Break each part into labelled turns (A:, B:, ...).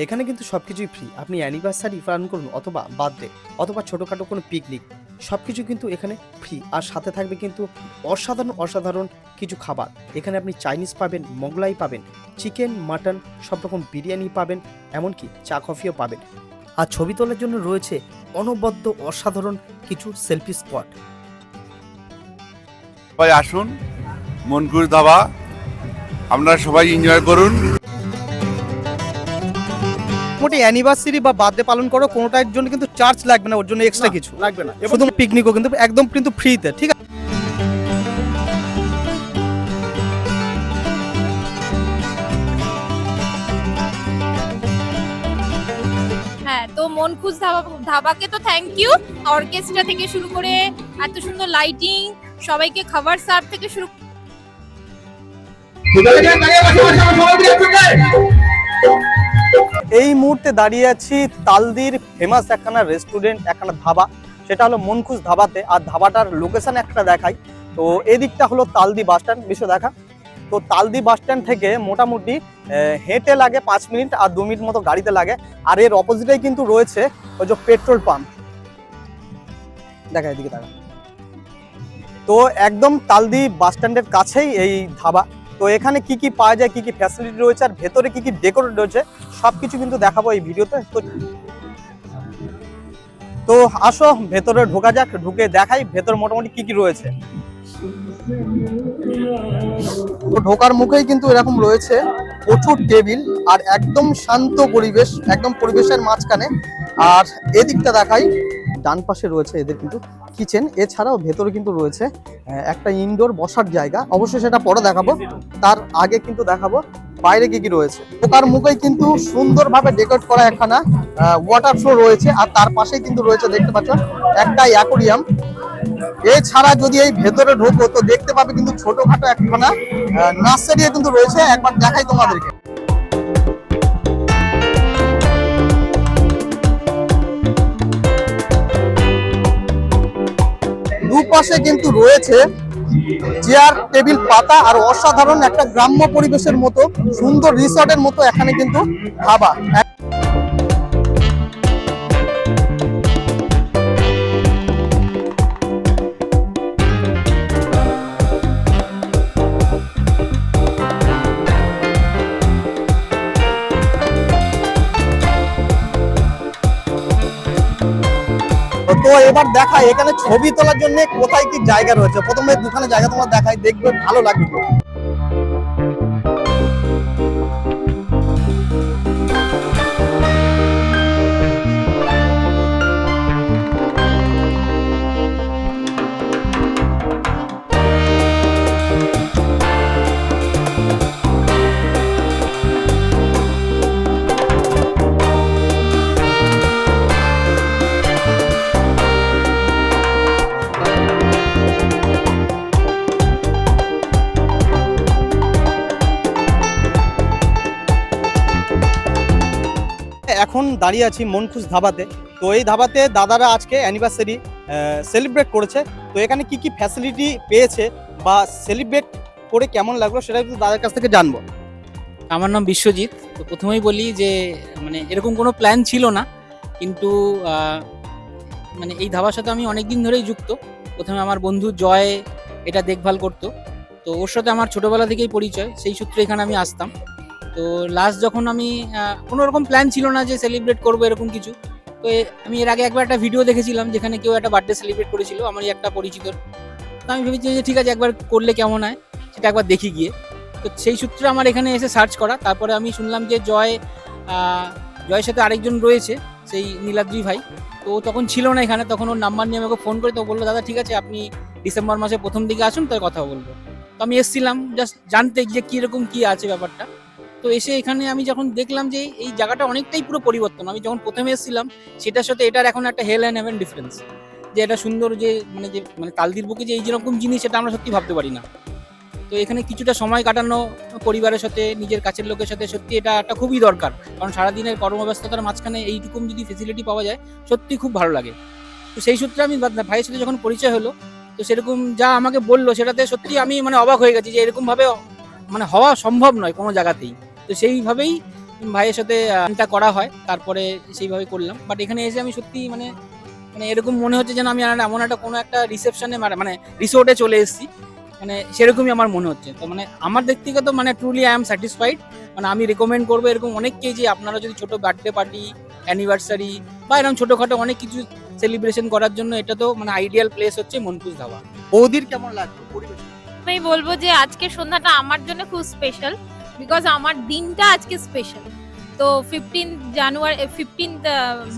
A: এখানে কিন্তু সবকিছুই ফ্রি। আপনি অ্যানিভার্সারি পালন করুন অথবা বার্থডে অথবা ছোটোখাটো কোনো পিকনিক, সবকিছু কিন্তু এখানে ফ্রি। আর সাথে থাকবে কিন্তু অসাধারণ কিছু খাবার। এখানে আপনি চাইনিজ পাবেন, মোগলাই পাবেন, চিকেন, মাটন, সব রকম বিরিয়ানি পাবেন, এমনকি চা কফিও পাবেন। আর ছবি তোলার জন্য রয়েছে অনবদ্য অসাধারণ কিছু সেলফি স্পট।
B: সবাই আসুন মনখুশ ধাবা, আপনারা সবাই এনজয় করুন।
A: মোটামুটি অ্যানিভার্সারি বা বার্থডে পালন করো, কোনোটার জন্য কিন্তু চার্জ লাগবে না, ওর জন্য এক্সট্রা কিছু
C: লাগবে না।
A: শুধু পিকনিকও কিন্তু একদম কিন্তু ফ্রিতে, ঠিক আছে।
D: হ্যাঁ, তো মনখুশ ধাবাকে তো থ্যাংক ইউ। অর্কেস্ট্রা থেকে শুরু করে এত সুন্দর লাইটিং, সবাইকে খাবার সার্ভ থেকে শুরু
A: এই মুহূর্তে দাঁড়িয়ে আছি তালদির ফেমাস একখানা রেস্টুরেন্ট, একখানা ধাবা, সেটা হলো মনখুশ ধাবাতে। আর ধাবাটার লোকেশন একটা দেখাই। তো এদিকটা হলো তালদি বাস স্ট্যান্ড, বিশ্ব দেখা। তো তালদি বাস স্ট্যান্ড থেকে মোটামুটি হেঁটে লাগে 5 মিনিট, আর 2 মিনিট মতো গাড়িতে লাগে। আর এর অপোজিটেই কিন্তু রয়েছে ওই যে পেট্রোল পাম্প, দেখা এদিকে দেখা। তো একদম তালদি বাস স্ট্যান্ডের কাছেই এই ধাবা। তো এখানে কি কি পাওয়া যায়, কি কি ফ্যাসিলিটি রয়েছে, আর ভেতরে কি কি ডেকোরেট রয়েছে, সবকিছু কিন্তু দেখাবো এই ভিডিওতে। তো আসো ভেতরে ঢোকা যাক, ঢুকে দেখাই ভেতর মোটামুটি কি কি রয়েছে। তো ঢোকার মুখেই কিন্তু এরকম রয়েছে প্রচুর টেবিল, আর একদম শান্ত পরিবেশ, একদম পরিবেশের মাঝখানে। আর এদিকটা দেখাই, ডান পাশে রয়েছে এদের কিন্তু কিচেন। এছাড়াও ভেতরে কিন্তু রয়েছে একটা ইনডোর বসার জায়গা, অবশ্যই সেটা পরে দেখাবো। তার আগে কিন্তু দেখাবো বাইরে কি কি রয়েছে। ঢোকার মুখেই কিন্তু সুন্দরভাবে ডেকোরেট করা একখানা ওয়াটার ফ্লো রয়েছে, আর তার পাশেই কিন্তু রয়েছে, দেখতে পাচ্ছ, একটা অ্যাকোরিয়াম। এছাড়া যদি এই ভেতরে ঢোকো তো দেখতে পাবে কিন্তু ছোটখাটো একখানা নার্সারিও কিন্তু রয়েছে, একবার দেখাই তোমাদেরকে। দুপাশে কিন্তু রয়েছে চেয়ার টেবিল পাতা, আর অসাধারণ একটা গ্রাম্য পরিবেশের মতো সুন্দর রিসর্টের মতো এখানে কিন্তু ধাবা। তো এবার দেখা এখানে ছবি তোলার জন্য কোথায় কি জায়গা রয়েছে। প্রথমে দুখানে জায়গা তোমার দেখাই, দেখবে ভালো লাগবে। এখন দাঁড়িয়ে আছি মনখুশ ধাবাতে। তো এই ধাবাতে দাদারা আজকে অ্যানিভার্সারি সেলিব্রেট করেছে। তো এখানে কি কি ফ্যাসিলিটি পেয়েছে বা সেলিব্রেট করে কেমন লাগলো সেটা কিন্তু দাদার কাছ থেকে জানবো।
E: আমার নাম বিশ্বজিৎ। তো প্রথমেই বলি যে মানে এরকম কোনো প্ল্যান ছিল না, কিন্তু মানে এই ধাবার সাথে আমি অনেক দিন ধরেই যুক্ত। প্রথমে আমার বন্ধু জয় এটা দেখভাল করতো, তো ওর সাথে আমার ছোটোবেলা থেকেই পরিচয়, সেই সূত্রে এখানে আমি আসতাম। তো লাস্ট যখন আমি কোনো রকম প্ল্যান ছিল না যে সেলিব্রেট করবো এরকম কিছু, তো আমি এর আগে একবার একটা ভিডিও দেখেছিলাম যেখানে কেউ একটা বার্থডে সেলিব্রেট করেছিল আমারই একটা পরিচিত। তো আমি ভেবেছি যে ঠিক আছে একবার করলে কেমন হয় সেটা একবার দেখি গিয়ে। তো সেই সূত্রে আমার এখানে এসে সার্চ করা। তারপরে আমি শুনলাম যে জয়ের সাথে আরেকজন রয়েছে, সেই নীলাদ্রি ভাই। তো ও তখন ছিল না এখানে, তখন ওর নাম্বার নিয়ে আমাকে ফোন করে তো বললো দাদা ঠিক আছে আপনি ডিসেম্বর মাসে প্রথম দিকে আসুন, তার কথা বলবো। তো আমি এসেছিলাম জাস্ট জানতে যে কীরকম কী আছে ব্যাপারটা। তো এসে এখানে আমি যখন দেখলাম যে এই জায়গাটা অনেকটাই পুরো পরিবর্তন। আমি যখন প্রথমে এসেছিলাম সেটার সাথে এটার এখন একটা হেল অ্যান্ড হেভেন ডিফারেন্স। যে এটা সুন্দর, যে মানে তালদির বুকে যে এই যেরকম জিনিস সেটা আমরা সত্যি ভাবতে পারি না। তো এখানে কিছুটা সময় কাটানো পরিবারের সাথে, নিজের কাছের লোকের সাথে, সত্যি এটা একটা খুবই দরকার। কারণ সারাদিনের কর্মব্যস্ততার মাঝখানে এইটুকুন যদি ফেসিলিটি পাওয়া যায় সত্যি খুব ভালো লাগে। তো সেই সূত্রে আমি ভাইয়ের সাথে যখন পরিচয় হলো, তো সেরকম যা আমাকে বললো সেটাতে সত্যি আমি মানে অবাক হয়ে গেছি যে এরকমভাবে মানে হওয়া সম্ভব নয় কোনো জায়গাতেই। তো সেইভাবেই ভাইয়ের সাথে এটা করা হয়, তারপরে সেইভাবে করলাম। বাট এখানে এসে আমি সত্যি মানে মানে এরকম মনে হচ্ছে যেন আমি এমন একটা কোনো একটা রিসেপশনে মানে রিসোর্টে চলে এসেছি, মানে সেরকমই আমার মনে হচ্ছে। তো মানে আমার ব্যক্তিগত মানে ট্রুলি আই এম স্যাটিসফাইড। মানে আমি রেকমেন্ড করবো এরকম অনেককেই যে আপনারা যদি ছোট বার্থডে পার্টি, অ্যানিভার্সারি বা এরকম ছোটোখাটো অনেক কিছু সেলিব্রেশন করার জন্য এটা তো মানে আইডিয়াল প্লেস হচ্ছে মনখুশ ধাবা।
A: বৌদির কেমন লাগবে পরিবেশ?
D: আমি বলবো যে আজকের সন্ধ্যাটা আমার জন্য খুব স্পেশাল, বিকজ আমার দিনটা আজকে স্পেশাল। তো 15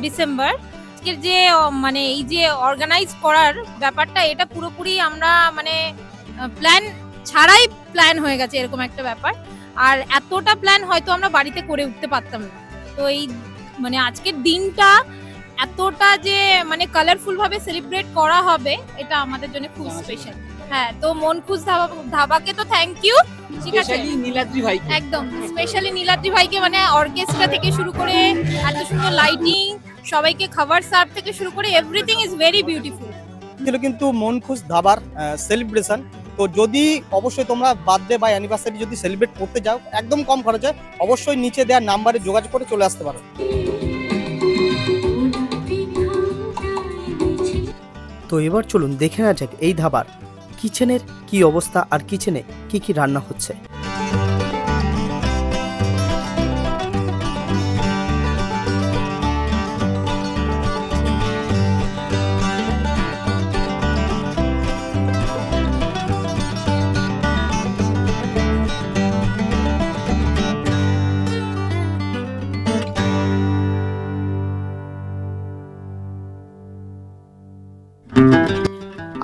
D: ডিসেম্বর আজকের যে মানে এই যে অর্গানাইজ করার ব্যাপারটা, এটা পুরোপুরি আমরা মানে প্ল্যান ছাড়াই প্ল্যান হয়ে গেছে এরকম একটা ব্যাপার। আর এতটা প্ল্যান হয়তো আমরা বাড়িতে করে উঠতে পারতাম না। তো এই মানে আজকের দিনটা এতটা যে মানে কালারফুল ভাবে সেলিব্রেট করা হবে, এটা আমাদের জন্য খুব স্পেশাল। হ্যাঁ, তো মনখুশ ধাবাকে তো থ্যাংক ইউ। ঠিক আছে,
E: স্পেশালি নীলাদ্রি ভাই,
D: একদম স্পেশালি নীলাদ্রি ভাইকে, মানে অর্কেস্ট্রা থেকে শুরু করে এত সুন্দর লাইটিং, সবাইকে খাবার সার্ভ থেকে শুরু করে এভরিথিং ইজ ভেরি বিউটিফুল।
A: ছিল কিন্তু মনখুশ ধাবার সেলিব্রেশন। তো যদি অবশ্যই তোমরা বার্থডে বা অ্যানিভার্সারি যদি সেলিব্রেট করতে যাও একদম কম খরচে, অবশ্যই নিচে দেওয়ার নাম্বারে যোগাযোগ করে চলে আসতে পারো। তো এবার চলুন দেখে নেওয়া যাক এই ধাবার কিচেনের কি অবস্থা আর কিচেনে কি কি রান্না হচ্ছে।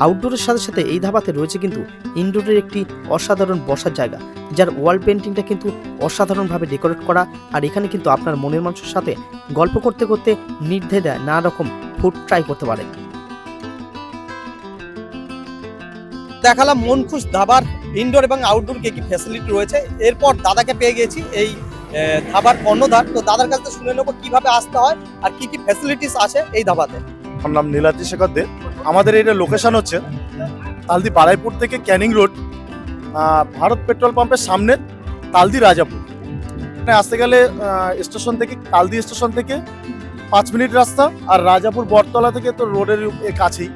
A: আউটডোরের সাথে সাথে এই ধাবাতে রয়েছে কিন্তু ইনডোরের একটি অসাধারণ বসার জায়গা, যার ওয়াল পেন্টিংটা কিন্তু অসাধারণভাবে ডেকোরেট করা। আর এখানে কিন্তু আপনার মনের মানুষের সাথে গল্প করতে করতে নির্দ্বিধায় নানা রকম ফুড ট্রাই করতে পারেন। দেখালাম মনখুশ ধাবার ইনডোর এবং আউটডোর কি কি ফ্যাসিলিটি রয়েছে। এরপর দাদাকে পেয়ে গেছি এই ধাবার কর্ণধার। তো দাদার কাছে শুনে নেবো কিভাবে আসতে হয় আর কি কি ফ্যাসিলিটিস আছে এই ধাবাতে।
C: আমার নাম নীলাদ্রি শেখর দে। আমাদের এটা লোকেশন হচ্ছে তালদি বারাইপুর থেকে ক্যানিং রোড, ভারত পেট্রোল পাম্পের সামনে তালদি রাজাপুর। এখানে আসতে গেলে স্টেশন থেকে তালদি স্টেশন থেকে 5 মিনিট রাস্তা, আর রাজাপুর বটতলা থেকে তো রোডের কাছেই।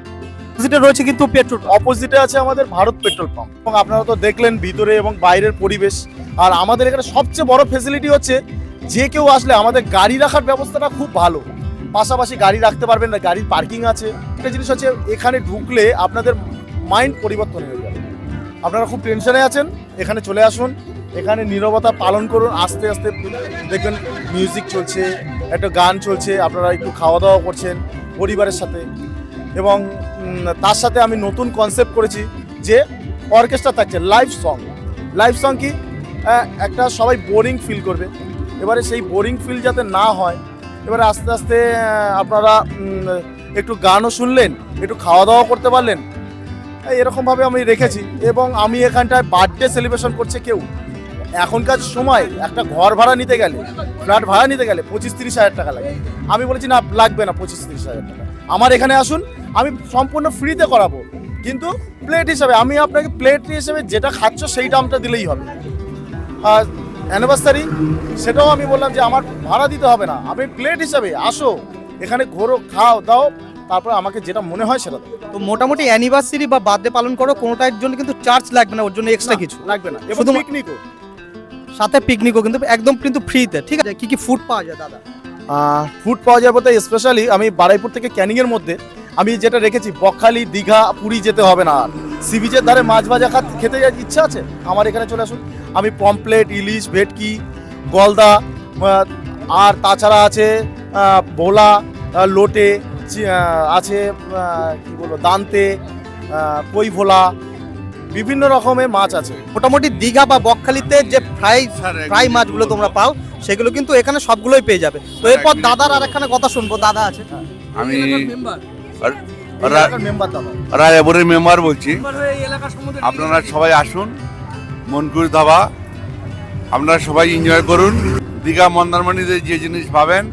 A: অপোজিটে রয়েছে কিন্তু পেট্রোল,
C: অপোজিটে আছে আমাদের ভারত পেট্রোল পাম্প। এবং আপনারা তো দেখলেন ভিতরে এবং বাইরের পরিবেশ। আর আমাদের এখানে সবচেয়ে বড় ফেসিলিটি হচ্ছে যে কেউ আসলে আমাদের গাড়ি রাখার ব্যবস্থাটা খুব ভালো। পাশাপাশি গাড়ি রাখতে পারবেন না, গাড়ির পার্কিং আছে। একটা জিনিস হচ্ছে এখানে ঢুকলে আপনাদের মাইন্ড পরিবর্তন হয়ে যাবে। আপনারা খুব টেনশনে আছেন, এখানে চলে আসুন, এখানে নীরবতা পালন করুন। আস্তে আস্তে দেখবেন মিউজিক চলছে, একটা গান চলছে, আপনারা একটু খাওয়া দাওয়া করছেন পরিবারের সাথে। এবং তার সাথে আমি নতুন কনসেপ্ট করেছি যে অর্কেস্ট্রা থাকছে, লাইভ সং। লাইভ সং কি একটা সবাই বোরিং ফিল করবে, এবারে সেই বোরিং ফিল যাতে না হয়, এবারে আস্তে আস্তে আপনারা একটু গানও শুনলেন, একটু খাওয়া দাওয়া করতে পারলেন, এরকমভাবে আমি রেখেছি। এবং আমি এখানটায় বার্থডে সেলিব্রেশন করছে কেউ, এখনকার সময় একটা ঘর ভাড়া নিতে গেলে, ফ্ল্যাট ভাড়া নিতে গেলে 25-30 হাজার টাকা লাগে। আমি বলেছি না, লাগবে না 25-30 হাজার টাকা, আমার এখানে আসুন, আমি সম্পূর্ণ ফ্রিতে করাবো। কিন্তু প্লেট হিসাবে আমি আপনাকে প্লেট হিসেবে যেটা খাচ্ছ সেই দামটা দিলেই হবে। আর অ্যানিভার্সারি সেটাও আমি বললাম যে আমার ভাড়া দিতে হবে না, আমি প্লেট হিসাবে আসো, এখানে ঘোরো, খাও দাও, তারপর আমাকে যেটা মনে হয় সেটা দাও।
A: তো মোটামুটি অ্যানিভার্সারি বা বার্থডে পালন করো, কোনোটার জন্য কিন্তু চার্জ লাগবে না, ওর জন্য এক্সট্রা কিছু
C: লাগবে না।
A: শুধু
C: পিকনিকও
A: সাথে, পিকনিকও কিন্তু একদম কিন্তু ফ্রিতে। ঠিক আছে, কি কি ফুড পাওয়া যায় দাদা?
C: ফুড পাওয়া যায় বলতে স্পেশালি আমি বারাইপুর থেকে ক্যানিংয়ের মধ্যে আমি যেটা রেখেছি, বকখালি, দীঘা, পুরী যেতে হবে না। আর সি বিচের ধারে মাছ ভাজা খেতে ইচ্ছা আছে, আমার এখানে চলে আসুন। আমি পমপ্লেট, ইলিশ, ভেটকি, গলদা, আর তাছাড়া আছে ভোলা, লোটে আছে, কি বলবো, দান্তে, কই ভোলা, বিভিন্ন রকমের মাছ আছে।
A: মোটামুটি দীঘা বা বকখালিতে যে ফ্রাই মাছগুলো তোমরা পাও, সেগুলো কিন্তু এখানে সবগুলোই পেয়ে যাবে। তো এরপর দাদার আর একখানে কথা শুনবো, দাদা আছে।
B: আমি
C: মেম্বার দাদা,
B: রাজাপুরের মেম্বার বলছি। আপনারা সবাই আসুন মনখুশ ধাবা, আপনারা সবাই এনজয় করুন। দীঘা মন্দারমণিতে যে জিনিস পাবেন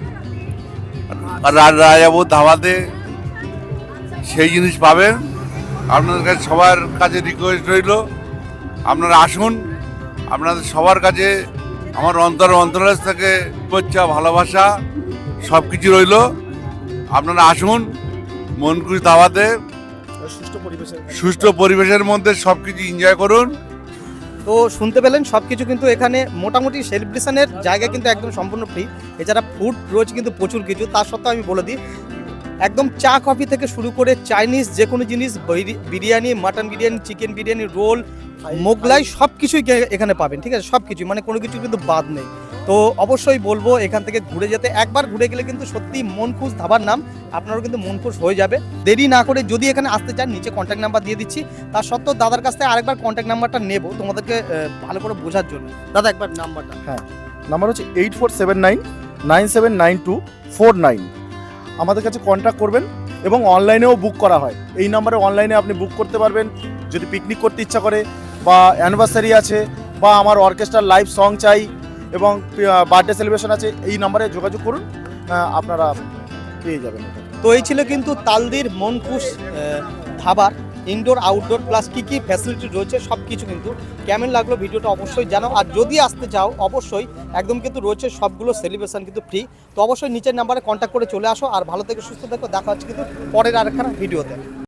B: রাজাপুর ধাবাতে সেই জিনিস পাবেন। আপনাদের কাছে সবার কাছে রিকোয়েস্ট রইল, আপনারা আসুন, আপনাদের সবার কাছে আমার অন্তরাজ থেকে শুভেচ্ছা ভালোবাসা সব কিছু রইল। আপনারা আসুন মনকুশ দাওয়াতে, সুষ্ঠু পরিবেশের মধ্যে সব কিছু এনজয় করুন।
A: তো শুনতে পেলেন সব কিছু কিন্তু এখানে মোটামুটি সেলিব্রেশনের জায়গা কিন্তু একদম সম্পূর্ণ ফ্রি। এছাড়া ফুড রয়েছে কিন্তু প্রচুর কিছু। তার সত্ত্বেও আমি বলে দিই, একদম চা কফি থেকে শুরু করে চাইনিজ যে কোনো জিনিস, biryani, mutton biryani, chicken biryani, roll, Mughlai সব কিছুই এখানে পাবেন। ঠিক আছে, সব কিছু মানে কোনো কিছু কিন্তু বাদ নেই। তো অবশ্যই বলবো এখান থেকে ঘুরে যেতে। একবার ঘুরে গেলে কিন্তু সত্যি মনখুশ ধাবার নাম, আপনারও কিন্তু মনখুশ হয়ে যাবে। দেরি না করে যদি এখানে আসতে চান, নিচে কন্ট্যাক্ট নাম্বার দিয়ে দিচ্ছি। তার সত্ত্বেও দাদার কাছ থেকে আরেকবার কন্ট্যাক্ট নাম্বারটা নেবো তোমাদেরকে ভালো করে বোঝার জন্য। দাদা একবার নাম্বারটা।
C: নাম্বার হচ্ছে 8479979249। আমাদের কাছে কন্ট্যাক্ট করবেন এবং অনলাইনেও বুক করা হয়। এই নাম্বারে অনলাইনে আপনি বুক করতে পারবেন যদি পিকনিক করতে ইচ্ছা করে, বা অ্যানিভার্সারি আছে, বা আমার অর্কেস্ট্রার লাইভ সং চাই এবং বার্থডে সেলিব্রেশন আছে, এই নাম্বারে যোগাযোগ করুন, আপনারা পেয়ে যাবেন।
A: তো এই ছিল কিন্তু তালদির মনখুশ ধাবার ইনডোর আউটডোর প্লাস কী কী ফ্যাসিলিটি রয়েছে সব কিছু কিন্তু। কেমন লাগলো ভিডিওটা অবশ্যই জানাও। আর যদি আসতে চাও অবশ্যই একদম কিন্তু রয়েছে সবগুলো সেলিব্রেশন কিন্তু ফ্রি। তো অবশ্যই নিচের নাম্বারে কন্ট্যাক্ট করে চলে আসো। আর ভালো থেকে সুস্থ থেকো। দেখা হচ্ছে কিন্তু পরের আরেকখানা ভিডিওতে।